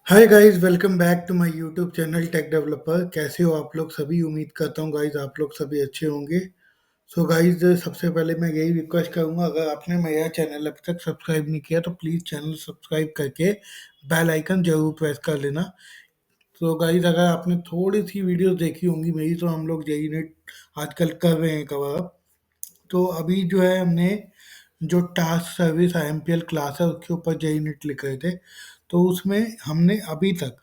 Hi guys, welcome back to my YouTube channel tech developer. कैसे हो आप लोग सभी? उम्मीद करता हूँ गाइस आप लोग सभी अच्छे होंगे। सो गाइस, सबसे पहले मैं यही रिक्वेस्ट करूंगा, अगर आपने मेरा चैनल अभी तक सब्सक्राइब नहीं किया तो प्लीज़ चैनल सब्सक्राइब करके बेल आइकन जरूर प्रेस कर लेना। तो गाइस, अगर आपने थोड़ी सी वीडियोस देखी होंगी मेरी, तो हम लोग जेई नेट आजकल कर रहे हैं कवर। तो अभी जो है हमने जो टास्क सर्विस आईएमपीएल क्लास है उसके ऊपर जेई नेट लिख रहे थे। तो उसमें हमने अभी तक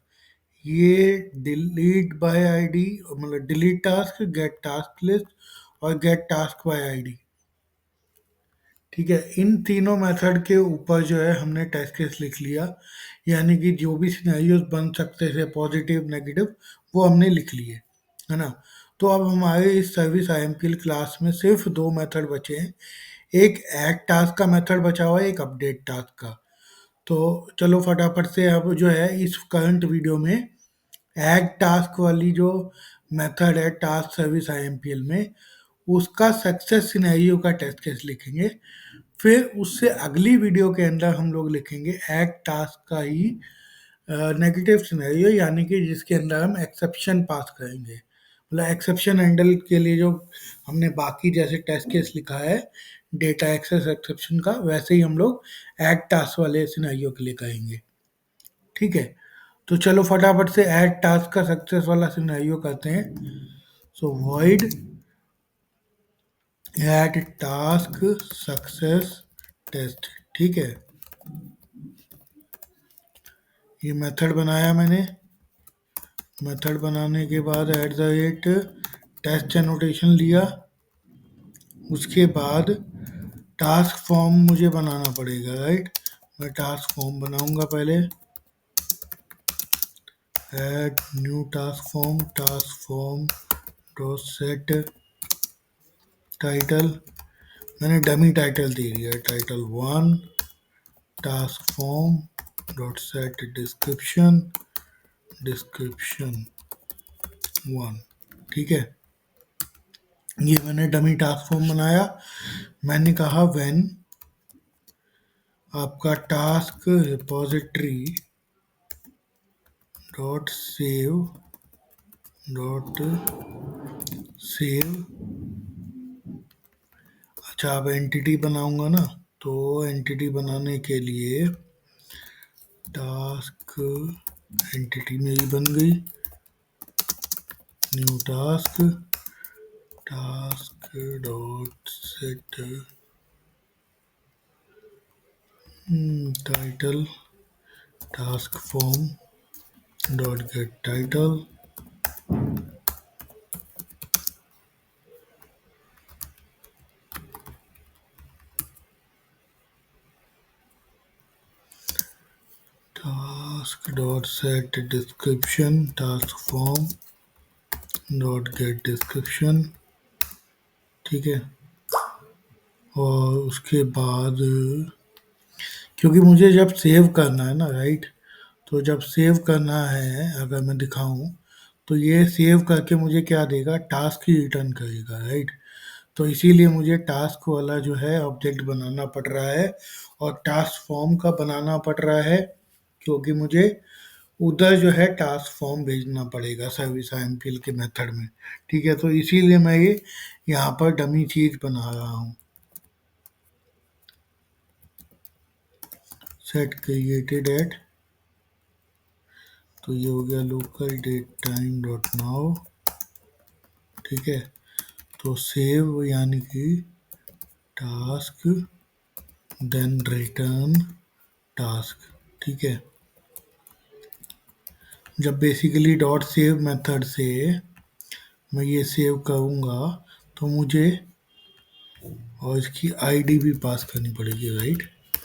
ये डिलीट बाय आईडी, मतलब delete task, get task list और गेट टास्क बाय आईडी, ठीक है, इन तीनों मेथड के ऊपर जो है हमने टेस्ट केस लिख लिया। यानी कि जो भी सिनेरियोज बन सकते थे पॉजिटिव नेगेटिव, वो हमने लिख लिए, है ना। तो अब हमारे इस सर्विस आईएमपीएल क्लास में सिर्फ दो मेथड बचे हैं। एक ऐड टास्क का मेथड बचा हुआ है, एक अपडेट टास्क का। तो चलो फटाफट से अब जो है इस करंट वीडियो में ऐड टास्क वाली जो मेथड है टास्क सर्विस आईएमपीएल में, उसका सक्सेस सिनेरियो का टेस्ट केस लिखेंगे। फिर उससे अगली वीडियो के अंदर हम लोग लिखेंगे ऐड टास्क का ही नेगेटिव सिनेरियो, यानी कि जिसके अंदर हम एक्सेप्शन पास करेंगे। मतलब एक्सेप्शन हैंडल के लिए जो हमने बाकी जैसे टेस्ट केस लिखा है डेटा एक्सेस एक्सेप्शन का, वैसे ही हम लोग ऐड टास्क वाले सिनेरियो के लिए करेंगे। ठीक है, तो चलो फटाफट से ऐड टास्क का सक्सेस वाला सिनेरियो करते हैं। So void add task success test. ठीक है, ये मेथड बनाया मैंने। मेथड बनाने के बाद at the rate test annotation लिया। उसके बाद टास्क फॉर्म मुझे बनाना पड़ेगा, राइट। मैं टास्क फॉर्म बनाऊंगा पहले। Add new task form dot set title. मैंने डमी टाइटल दे दिया, title one. Task form dot set description, description one. ठीक है, ये मैंने डमी टास्क फॉर्म बनाया। मैंने कहा व्हेन आपका task repository dot save dot save. अच्छा, अब एंटिटी बनाऊंगा ना, तो एंटिटी बनाने के लिए टास्क एंटिटी मेरी बन गई। New task, task dot set title, task form dot gate title. Task dot set description, task form dot gate description. ठीक है, और उसके बाद क्योंकि मुझे जब सेव करना है ना, राइट, तो जब सेव करना है अगर मैं दिखाऊं, तो ये सेव करके मुझे क्या देगा, टास्क ही रिटर्न करेगा, राइट। तो इसीलिए मुझे टास्क वाला जो है ऑब्जेक्ट बनाना पड़ रहा है और टास्क फॉर्म का बनाना पड़ रहा है, क्योंकि मुझे उधर जो है टास्क फॉर्म भेजना पड़ेगा सर्विस आईएमपीएल के मेथड में। ठीक है, तो इसीलिए मैं ये यहाँ पर डमी चीज बना रहा हूँ। सेट क्रिएटेड एट, तो ये हो गया local date time dot now. ठीक है, तो सेव यानी कि टास्क देन रिटर्न टास्क। ठीक है, जब बेसिकली डॉट सेव मेथड से मैं ये सेव करूँगा, तो मुझे और इसकी आईडी भी पास करनी पड़ेगी, right.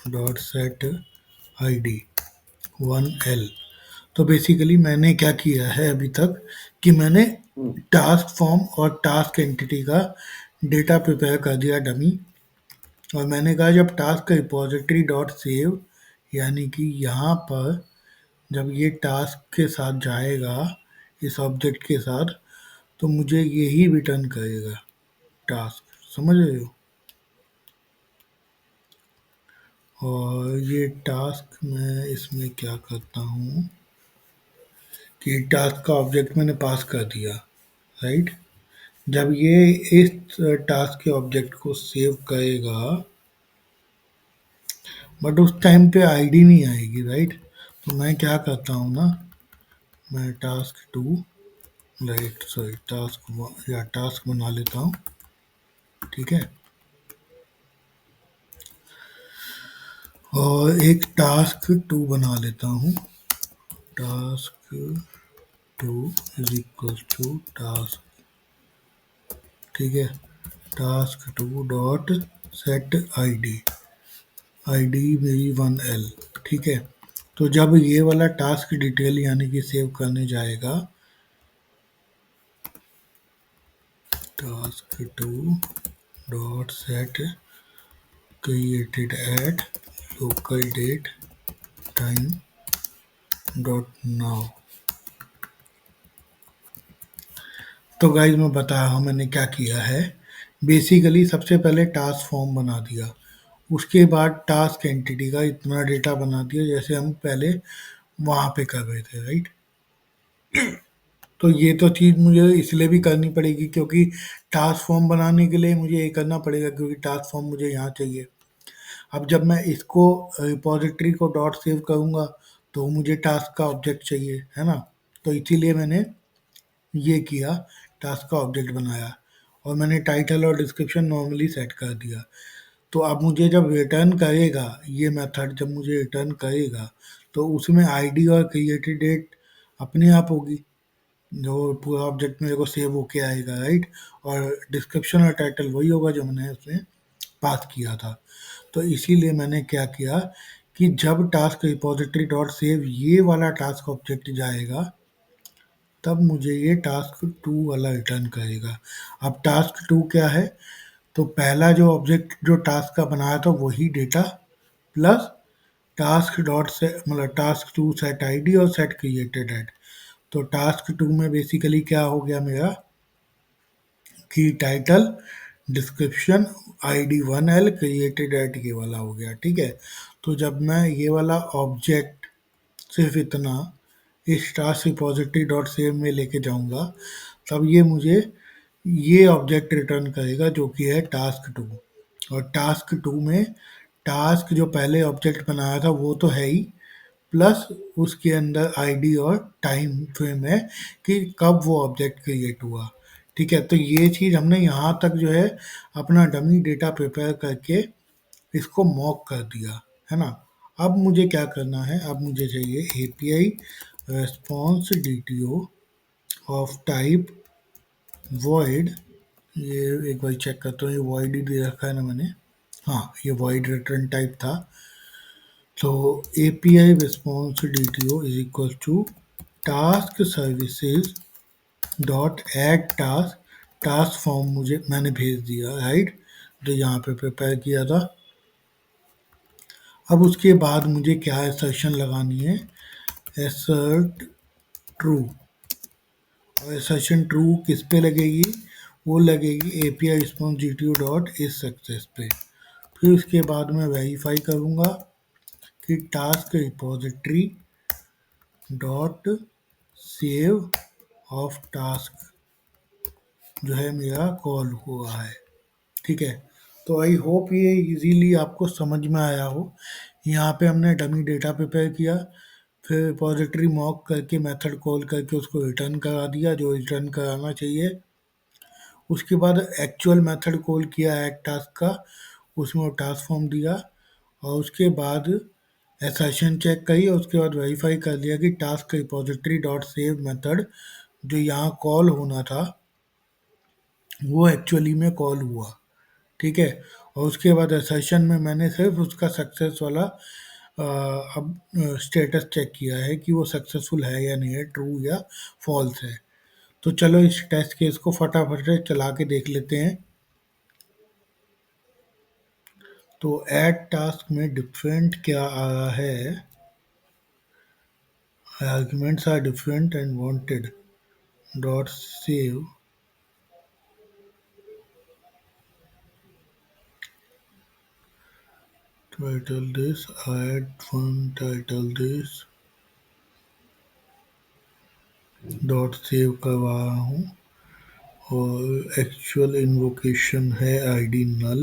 Dot set ID 1L। तो बेसिकली मैंने क्या किया है अभी तक, कि मैंने टास्क फॉर्म और टास्क एंटिटी का डेटा प्रिपेयर कर दिया डमी। और मैंने कहा जब टास्क रिपोजिटरी डॉट सेव, यानी कि यहाँ पर जब ये टास्क के साथ जाएगा इस ऑब्जेक्ट के साथ, तो मुझे यही रिटर्न करेगा टास्क। समझ रहे हो? और ये टास्क मैं इसमें क्या करता हूँ, कि टास्क का ऑब्जेक्ट मैंने पास कर दिया, राइट। जब ये इस टास्क के ऑब्जेक्ट को सेव करेगा, बट उस टाइम पे आईडी नहीं आएगी, राइट। तो मैं क्या करता हूँ ना, मैं task two, right, sorry task या टास्क बना लेता हूँ, ठीक है। और एक टास्क टू बना लेता हूँ, task two is equal to task, ठीक है, task two dot set ID, ID मेरी 1L, ठीक है। तो जब ये वाला टास्क डिटेल यानी कि सेव करने जाएगा, task two dot set created at local date time dot now. तो गाइज मैं बता रहा हूँ मैंने क्या किया है। बेसिकली सबसे पहले टास्क फॉर्म बना दिया, उसके बाद टास्क एंटिटी का इतना डेटा बना दिया जैसे हम पहले वहाँ पे कर रहे थे, राइट। तो ये तो चीज़ मुझे इसलिए भी करनी पड़ेगी क्योंकि टास्क फॉर्म बनाने के लिए मुझे ये करना पड़ेगा क्योंकि टास्क फॉर्म मुझे यहाँ चाहिए। अब जब मैं इसको रिपॉजिटरी को डॉट सेव करूँगा तो मुझे टास्क का ऑब्जेक्ट चाहिए, है ना। तो इसीलिए मैंने ये किया, टास्क का ऑब्जेक्ट बनाया और मैंने टाइटल और डिस्क्रिप्शन नॉर्मली सेट कर दिया। तो अब मुझे जब रिटर्न करेगा ये मेथड, जब मुझे रिटर्न करेगा तो उसमें आईडी और क्रिएटेड डेट अपने आप होगी, जो पूरा ऑब्जेक्ट मेरे को सेव होके आएगा, राइट। और डिस्क्रिप्शन और टाइटल वही होगा जो मैंने उसमें पास किया था। तो इसीलिए मैंने क्या किया कि जब टास्क रिपोजिटरी डॉट सेव ये वाला टास्क ऑब्जेक्ट जाएगा तब मुझे ये टास्क टू वाला रिटर्न करेगा। अब टास्क टू क्या है, तो पहला जो ऑब्जेक्ट जो टास्क का बनाया था वही डेटा प्लस टास्क डॉट से मतलब टास्क टू सेट आईडी और सेट क्रिएटेड एट। तो टास्क टू में बेसिकली क्या हो गया मेरा कि title description ID 1L created at ये वाला हो गया, ठीक है। तो जब मैं ये वाला ऑब्जेक्ट सिर्फ इतना इस टास्क रिपोजिटरी डॉट सेव में लेके जाऊंगा तब ये मुझे ये ऑब्जेक्ट रिटर्न करेगा जो कि है टास्क टू। और टास्क टू में टास्क जो पहले ऑब्जेक्ट बनाया था वो तो है ही, प्लस उसके अंदर आईडी और टाइम फ्रेम है कि कब वो ऑब्जेक्ट क्रिएट हुआ, ठीक है। तो ये चीज़ हमने यहाँ तक जो है अपना डमी डेटा प्रिपेयर करके इसको मॉक कर दिया, है ना। अब मुझे क्या करना है, अब मुझे चाहिए API response DTO of type void, ये एक बार चेक करता हूँ ये void ही दे रखा है ना मैंने, हाँ ये void रिटर्न टाइप था। तो API response DTO is equal to task services dot add task, task form मुझे मैंने भेज दिया, राइट, जो यहाँ पे प्रिपेयर किया था। अब उसके बाद मुझे क्या एसर्शन लगानी है, एसर्ट ट्रू। और एसर्शन ट्रू किस पे लगेगी, वो लगेगी एपीआई रिस्पॉन्स जीटीओ डॉट इस सक्सेस पे। फिर उसके बाद मैं वेरीफाई करूँगा कि task repository dot save of task जो है मेरा कॉल हुआ है, ठीक है। तो आई होप ये इजीली आपको समझ में आया हो। यहाँ पे हमने डमी डेटा प्रिपेयर किया, फिर रिपोजिटरी मॉक करके मेथड कॉल करके उसको रिटर्न करा दिया जो रिटर्न कराना चाहिए। उसके बाद एक्चुअल मेथड कॉल किया ऐड टास्क का, उसमें वो टास्क फॉर्म दिया और उसके बाद एसर्शन चेक करी और उसके बाद वेरीफाई कर लिया कि task repository dot save method जो यहाँ कॉल होना था वो एक्चुअली में कॉल हुआ, ठीक है। और उसके बाद असर्शन में मैंने सिर्फ उसका सक्सेस वाला अब स्टेटस चेक किया है कि वो सक्सेसफुल है या नहीं है, ट्रू या फॉल्स है। तो चलो इस टेस्ट केस को फटाफट से चला के देख लेते हैं। तो ऐड टास्क में डिफरेंट क्या आ रहा है, arguments are different and wanted dot save title this, add one title this, dot save करवा रहा हूँ और एक्चुअल इन्वोकेशन है आईडी null,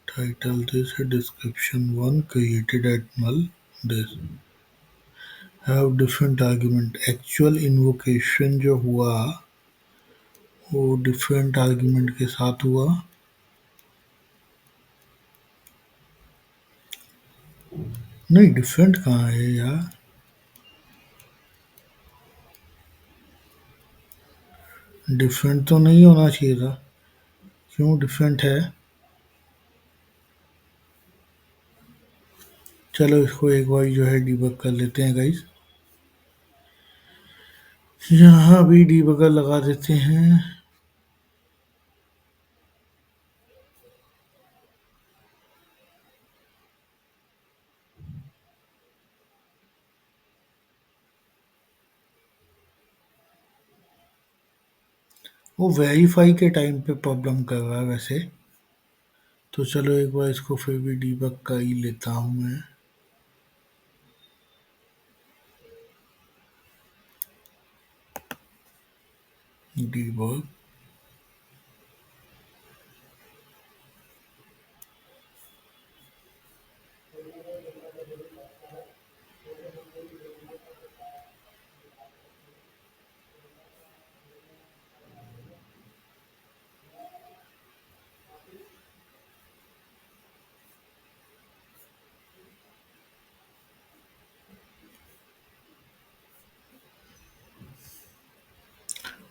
टाइटल दिस है description one created at null, this have different argument. Actual invocation जो हुआ वो different argument के साथ हुआ। नहीं, डिफरेंट कहाँ है यार, डिफरेंट तो नहीं होना चाहिए था, क्यों डिफरेंट है? चलो इसको एक बार जो है डीबग कर लेते हैं गाइस। यहाँ भी डीबगर लगा देते हैं। वो वेरीफाई के टाइम पे प्रॉब्लम कर रहा है वैसे। तो चलो एक बार इसको फिर भी डीबग कर ही लेता हूँ मैं। डीबग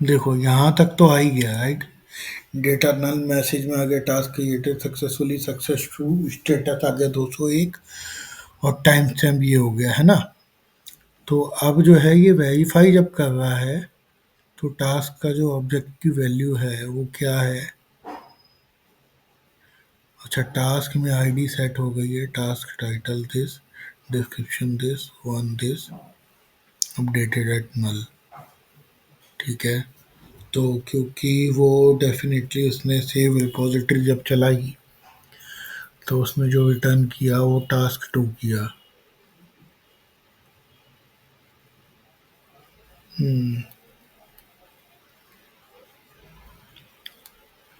देखो यहाँ तक तो आ ही गया राइट। डेटा नल मैसेज में आ गया, task created successfully, success two, status आ गया 201 और टाइम स्टैम्प ये हो गया है ना। तो अब जो है ये वेरीफाई जब कर रहा है तो टास्क का जो ऑब्जेक्टिव वैल्यू है वो क्या है? अच्छा, टास्क में आईडी सेट हो गई है, task title this, description this, one this, updated at null. ठीक है, तो क्योंकि वो डेफिनेटली उसने सेव रिपोजिटरी जब चलाई तो उसने जो रिटर्न किया वो टास्क टू किया।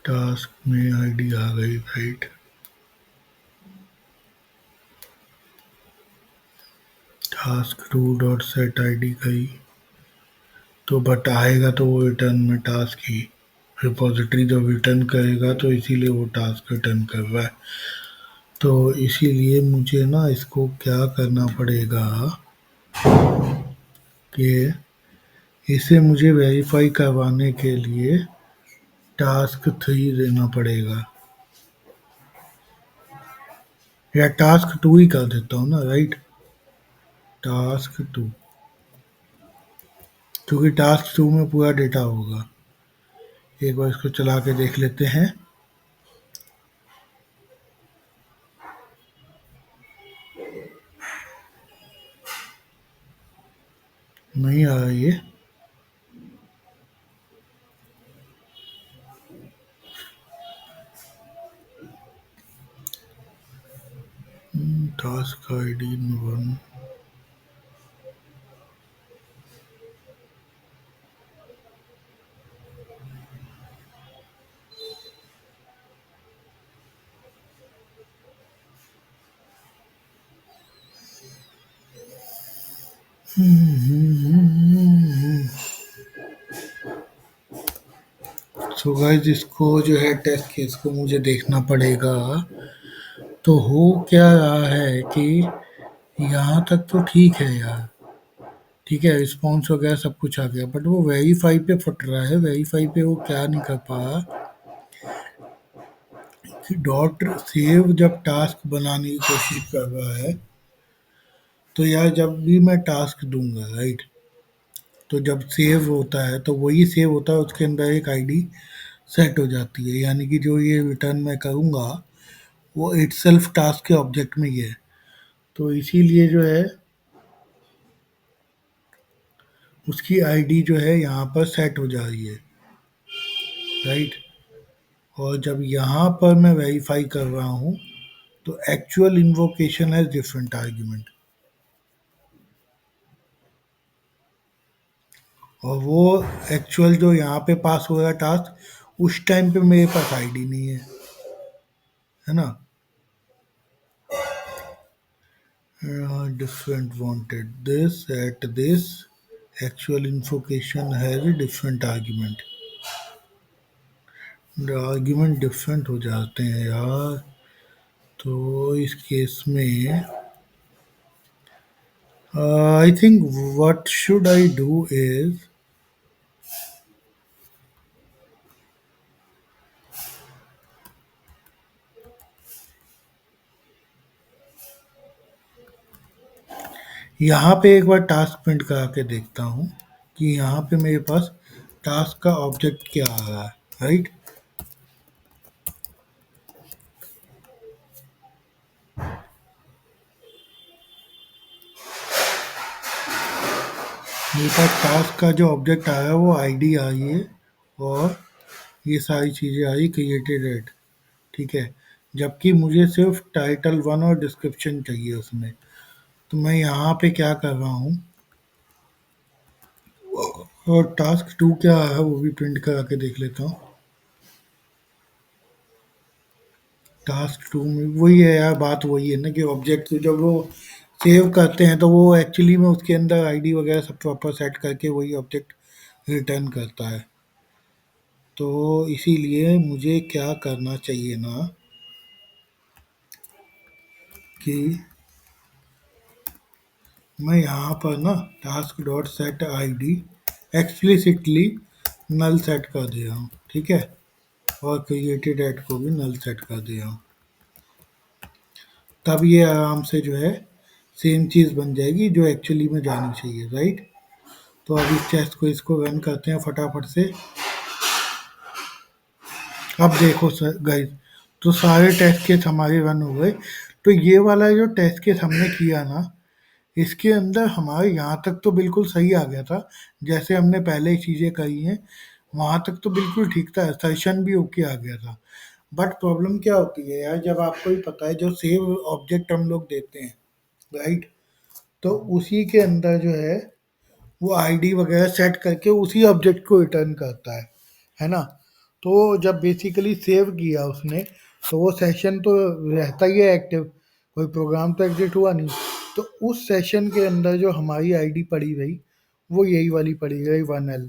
टास्क में आईडी आ गई right, task two dot set ID गई, तो बट आएगा तो वो रिटर्न में टास्क ही, रिपोजिटरी जब रिटर्न करेगा तो इसीलिए वो टास्क रिटर्न कर रहा है। तो इसीलिए मुझे ना इसको क्या करना पड़ेगा कि इसे मुझे वेरीफाई करवाने के लिए टास्क थ्री देना पड़ेगा, या टास्क टू ही कर देता हूँ ना राइट, टास्क टू, क्योंकि टास्क टू में पूरा डेटा होगा। एक बार इसको चला के देख लेते हैं। नहीं आ रहा ये, task ID one, so guys इसको जो है टेस्ट केस को मुझे देखना पड़ेगा। तो हो क्या रहा है कि यहाँ तक तो ठीक है यार, ठीक है, रिस्पॉन्स वगैरह सब कुछ आ गया, बट वो वेरीफाई पे फट रहा है। वेरीफाई पे वो क्या नहीं कर पा रहा कि डॉट सेव जब टास्क बनाने की कोशिश कर रहा है तो यार जब भी मैं टास्क दूंगा राइट, तो जब सेव होता है तो वही सेव होता है, उसके अंदर एक आईडी सेट हो जाती है, यानी कि जो ये रिटर्न मैं करूंगा वो इटसेल्फ टास्क के ऑब्जेक्ट में ही है। तो इसीलिए जो है उसकी आईडी जो है यहाँ पर सेट हो जा रही है राइट। और जब यहाँ पर मैं वेरीफाई कर रहा हूँ तो actual invocation has different argument. और वो एक्चुअल जो यहाँ पे पास हो रहा टास्क उस टाइम पे मेरे पास आईडी नहीं है ना। Different wanted this at this actual invocation has a different argument। Argument different हो जाते हैं यार। तो इस केस में I think what should I do is, यहाँ पे एक बार टास्क प्रिंट करा के देखता हूँ कि यहाँ पे मेरे पास टास्क का ऑब्जेक्ट क्या आ रहा है, राइट। मेरे पास टास्क का जो ऑब्जेक्ट आया है वो आईडी आई है और ये सारी चीज़ें आई क्रिएटेड एट, ठीक है। जबकि मुझे सिर्फ टाइटल वन और डिस्क्रिप्शन चाहिए उसमें। तो मैं यहाँ पे क्या कर रहा हूँ, और टास्क टू क्या है वो भी प्रिंट करा के देख लेता हूँ। टास्क टू में वही है यार, बात वही है ना कि ऑब्जेक्ट को जब वो सेव करते हैं तो वो एक्चुअली में उसके अंदर आईडी वगैरह सब प्रॉपर सेट करके वही ऑब्जेक्ट रिटर्न करता है। तो इसीलिए मुझे क्या करना चाहिए ना कि मैं यहाँ पर ना task dot set I D explicitly null set कर दे रहा हूँ, ठीक है। और क्रिएटेड एड को भी नल सेट कर दे रहा हूँ। तब ये आराम से जो है सेम चीज़ बन जाएगी जो एक्चुअली में जानी चाहिए, राइट। तो अब इस टेस्ट को इसको रन करते हैं फटाफट से। अब देखो सर गाइस, तो सारे टेस्ट केस हमारे रन हो गए। तो ये वाला जो टेस्ट केस हमने किया ना, इसके अंदर हमारे यहाँ तक तो बिल्कुल सही आ गया था। जैसे हमने पहले ही चीज़ें करी हैं वहाँ तक तो बिल्कुल ठीक था, सेशन भी ओके आ गया था। बट प्रॉब्लम क्या होती है यार, जब आपको ही पता है जो सेव ऑब्जेक्ट हम लोग देते हैं, राइट। तो उसी के अंदर जो है वो आईडी वगैरह सेट करके उसी ऑब्जेक्ट को रिटर्न करता है ना। तो जब बेसिकली सेव किया उसने तो वो सेशन तो रहता ही है एक्टिव, कोई प्रोग्राम तो एग्जिट हुआ नहीं। तो उस सेशन के अंदर जो हमारी आईडी पड़ी रही वो यही वाली पड़ी रही 1L।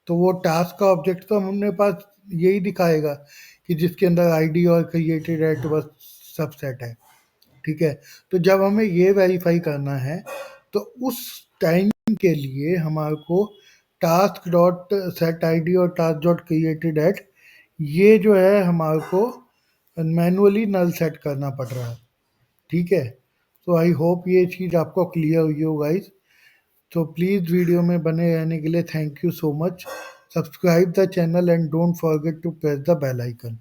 तो वो टास्क का ऑब्जेक्ट तो हमने पास यही दिखाएगा कि जिसके अंदर आईडी और क्रिएटेड एट बस सब सेट है, ठीक है। तो जब हमें ये वेरीफाई करना है तो उस टाइम के लिए हमारे को टास्क डॉट सेट आईडी और टास्क डॉट क्रिएटेड एट ये जो है हमारे को मैनुअली नल सेट करना पड़ रहा है, ठीक है। तो आई होप ये चीज़ आपको क्लियर हुई हो गाइस। तो प्लीज़ वीडियो में बने रहने के लिए thank you so much. Subscribe the channel and don't forget to press the bell icon.